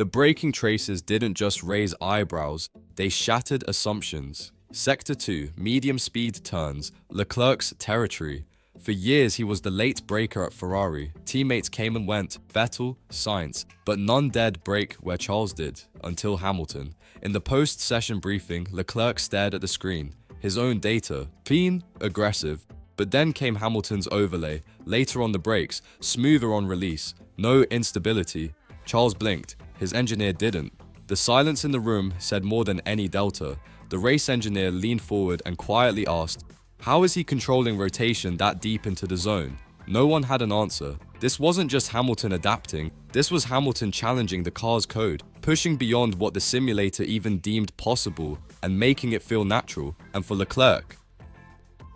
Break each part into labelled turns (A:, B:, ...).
A: The braking traces didn't just raise eyebrows, they shattered assumptions. Sector 2, medium speed turns, Leclerc's territory. For years he was the late breaker at Ferrari. Teammates came and went, Vettel, Sainz, but none dared brake where Charles did, until Hamilton. In the post-session briefing, Leclerc stared at the screen. His own data, clean, aggressive. But then came Hamilton's overlay, later on the brakes, smoother on release, no instability. Charles blinked, his engineer didn't. The silence in the room said more than any delta. The race engineer leaned forward and quietly asked, how is he controlling rotation that deep into the zone? No one had an answer. This wasn't just Hamilton adapting, this was Hamilton challenging the car's code, pushing beyond what the simulator even deemed possible and making it feel natural. And for Leclerc,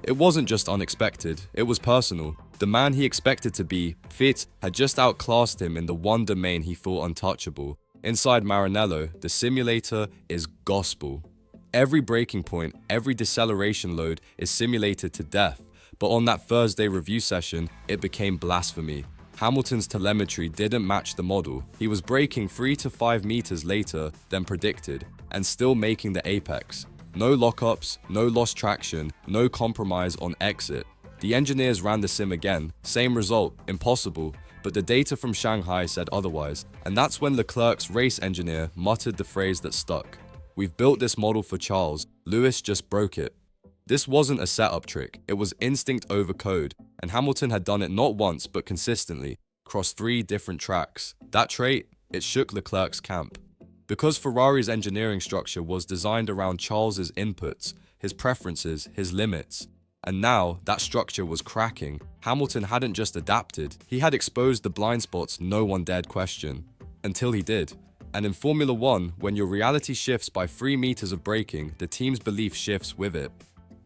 A: it wasn't just unexpected, it was personal. The man he expected to be fit had just outclassed him in the one domain he thought untouchable. Inside Maranello, the simulator is gospel. Every braking point, every deceleration load is simulated to death, but on that Thursday review session, it became blasphemy. Hamilton's telemetry didn't match the model. He was braking 3 to 5 meters later than predicted, and still making the apex. No lockups, no lost traction, no compromise on exit. The engineers ran the sim again, same result, impossible, but the data from Shanghai said otherwise, and that's when Leclerc's race engineer muttered the phrase that stuck. We've built this model for Charles, Lewis just broke it. This wasn't a setup trick, it was instinct over code, and Hamilton had done it not once but consistently, across 3 different tracks. That trait, it shook Leclerc's camp. Because Ferrari's engineering structure was designed around Charles's inputs, his preferences, his limits. And now, that structure was cracking. Hamilton hadn't just adapted, he had exposed the blind spots no one dared question. Until he did. And in Formula 1, when your reality shifts by 3 meters of braking, the team's belief shifts with it.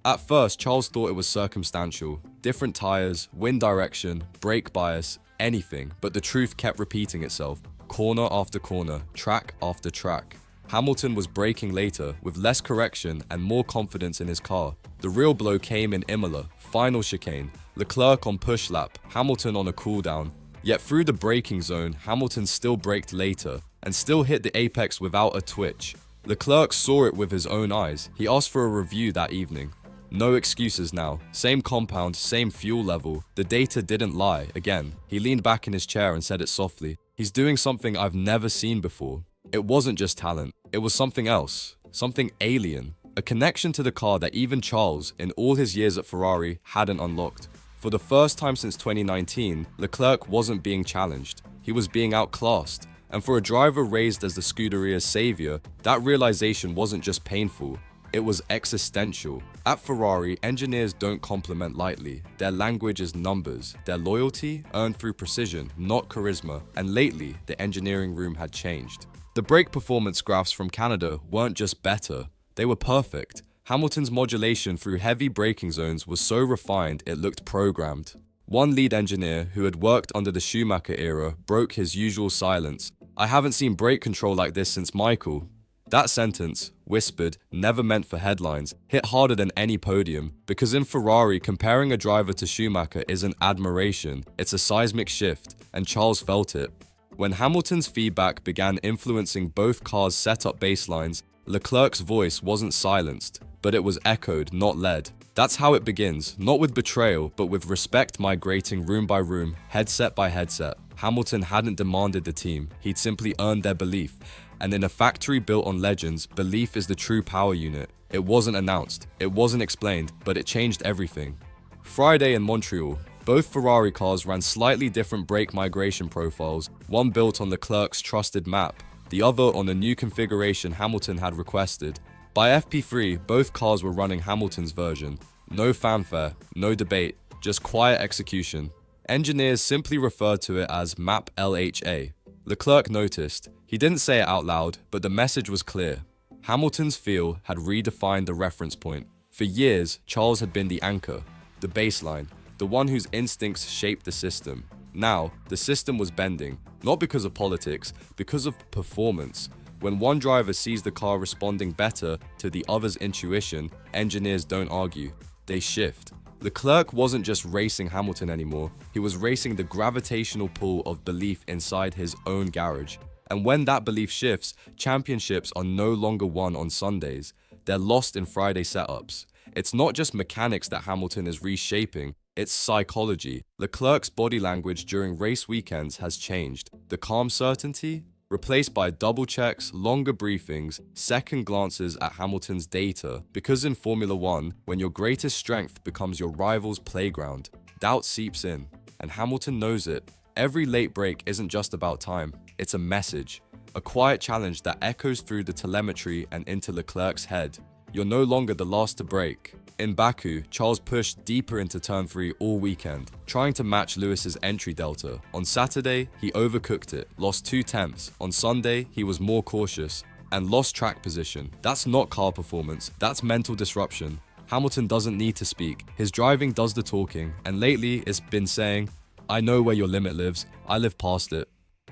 A: At first, Charles thought it was circumstantial. Different tires, wind direction, brake bias, anything, but the truth kept repeating itself. Corner after corner, track after track. Hamilton was braking later, with less correction and more confidence in his car. The real blow came in Imola, final chicane, Leclerc on push lap, Hamilton on a cooldown. Yet through the braking zone, Hamilton still braked later, and still hit the apex without a twitch. Leclerc saw it with his own eyes. He asked for a review that evening. No excuses now. Same compound, same fuel level. The data didn't lie, again. He leaned back in his chair and said it softly. He's doing something I've never seen before. It wasn't just talent. It was something else. Something alien. A connection to the car that even Charles, in all his years at Ferrari, hadn't unlocked. For the first time since 2019, Leclerc wasn't being challenged. He was being outclassed. And for a driver raised as the Scuderia's savior, that realization wasn't just painful, it was existential. At Ferrari, engineers don't compliment lightly. Their language is numbers. Their loyalty earned through precision, not charisma. And lately, the engineering room had changed. The brake performance graphs from Canada weren't just better, they were perfect. Hamilton's modulation through heavy braking zones was so refined it looked programmed. One lead engineer who had worked under the Schumacher era broke his usual silence. I haven't seen brake control like this since Michael. That sentence, whispered, never meant for headlines, hit harder than any podium, because in Ferrari, comparing a driver to Schumacher isn't admiration, it's a seismic shift, and Charles felt it. When Hamilton's feedback began influencing both cars' setup baselines, Leclerc's voice wasn't silenced, but it was echoed, not led. That's how it begins, not with betrayal, but with respect migrating room by room, headset by headset. Hamilton hadn't demanded the team, he'd simply earned their belief. And in a factory built on legends, belief is the true power unit. It wasn't announced, it wasn't explained, but it changed everything. Friday in Montreal, both Ferrari cars ran slightly different brake migration profiles, one built on Leclerc's trusted map, the other on a new configuration Hamilton had requested. By FP3, both cars were running Hamilton's version. No fanfare, no debate, just quiet execution. Engineers simply referred to it as Map LHA. Leclerc noticed. He didn't say it out loud, but the message was clear. Hamilton's feel had redefined the reference point. For years, Charles had been the anchor, the baseline, the one whose instincts shaped the system. Now, the system was bending, not because of politics, because of performance. When one driver sees the car responding better to the other's intuition, engineers don't argue, they shift. Leclerc wasn't just racing Hamilton anymore, he was racing the gravitational pull of belief inside his own garage. And when that belief shifts, championships are no longer won on Sundays. They're lost in Friday setups. It's not just mechanics that Hamilton is reshaping, it's psychology. Leclerc's body language during race weekends has changed. The calm certainty, replaced by double checks, longer briefings, second glances at Hamilton's data. Because in Formula One, when your greatest strength becomes your rival's playground, doubt seeps in. And Hamilton knows it. Every late break isn't just about time, it's a message. A quiet challenge that echoes through the telemetry and into Leclerc's head. You're no longer the last to break. In Baku, Charles pushed deeper into turn 3 all weekend, trying to match Lewis's entry delta. On Saturday, he overcooked it, lost 2/10. On Sunday, he was more cautious and lost track position. That's not car performance, that's mental disruption. Hamilton doesn't need to speak, his driving does the talking, and lately it's been saying, I know where your limit lives, I live past it.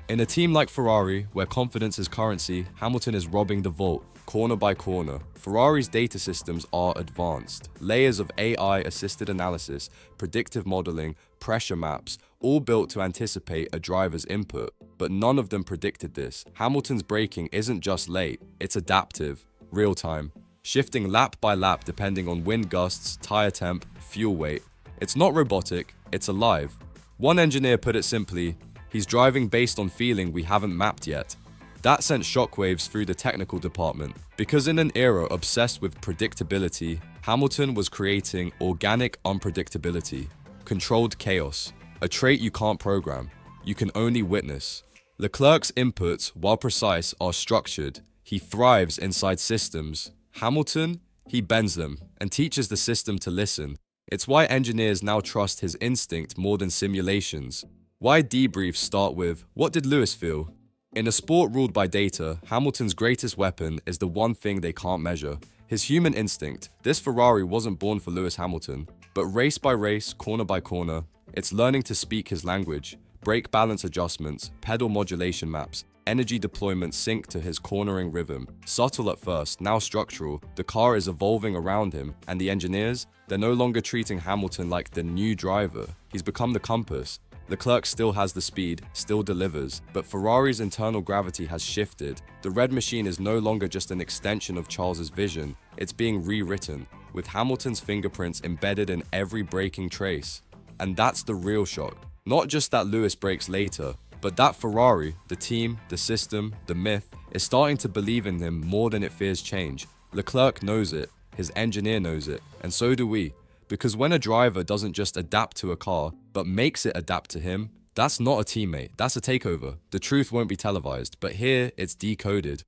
A: In a team like Ferrari, where confidence is currency, Hamilton is robbing the vault, corner by corner. Ferrari's data systems are advanced. Layers of AI-assisted analysis, predictive modeling, pressure maps, all built to anticipate a driver's input. But none of them predicted this. Hamilton's braking isn't just late, it's adaptive, real-time, shifting lap by lap depending on wind gusts, tire temp, fuel weight. It's not robotic, it's alive. One engineer put it simply, he's driving based on feeling we haven't mapped yet. That sent shockwaves through the technical department, because in an era obsessed with predictability, Hamilton was creating organic unpredictability, controlled chaos, a trait you can't program, you can only witness. Leclerc's inputs, while precise, are structured. He thrives inside systems. Hamilton, he bends them and teaches the system to listen. It's why engineers now trust his instinct more than simulations. Why debriefs start with, what did Lewis feel? In a sport ruled by data, Hamilton's greatest weapon is the one thing they can't measure, his human instinct. This Ferrari wasn't born for Lewis Hamilton, but race by race, corner by corner, it's learning to speak his language. Brake balance adjustments, pedal modulation maps, energy deployment sync to his cornering rhythm. Subtle at first, now structural, the car is evolving around him, and the engineers, they're no longer treating Hamilton like the new driver. He's become the compass. Leclerc still has the speed, still delivers, but Ferrari's internal gravity has shifted. The red machine is no longer just an extension of Charles's vision, it's being rewritten, with Hamilton's fingerprints embedded in every braking trace. And that's the real shock. Not just that Lewis brakes later, but that Ferrari, the team, the system, the myth, is starting to believe in him more than it fears change. Leclerc knows it, his engineer knows it, and so do we. Because when a driver doesn't just adapt to a car, but makes it adapt to him, that's not a teammate, that's a takeover. The truth won't be televised, but here it's decoded.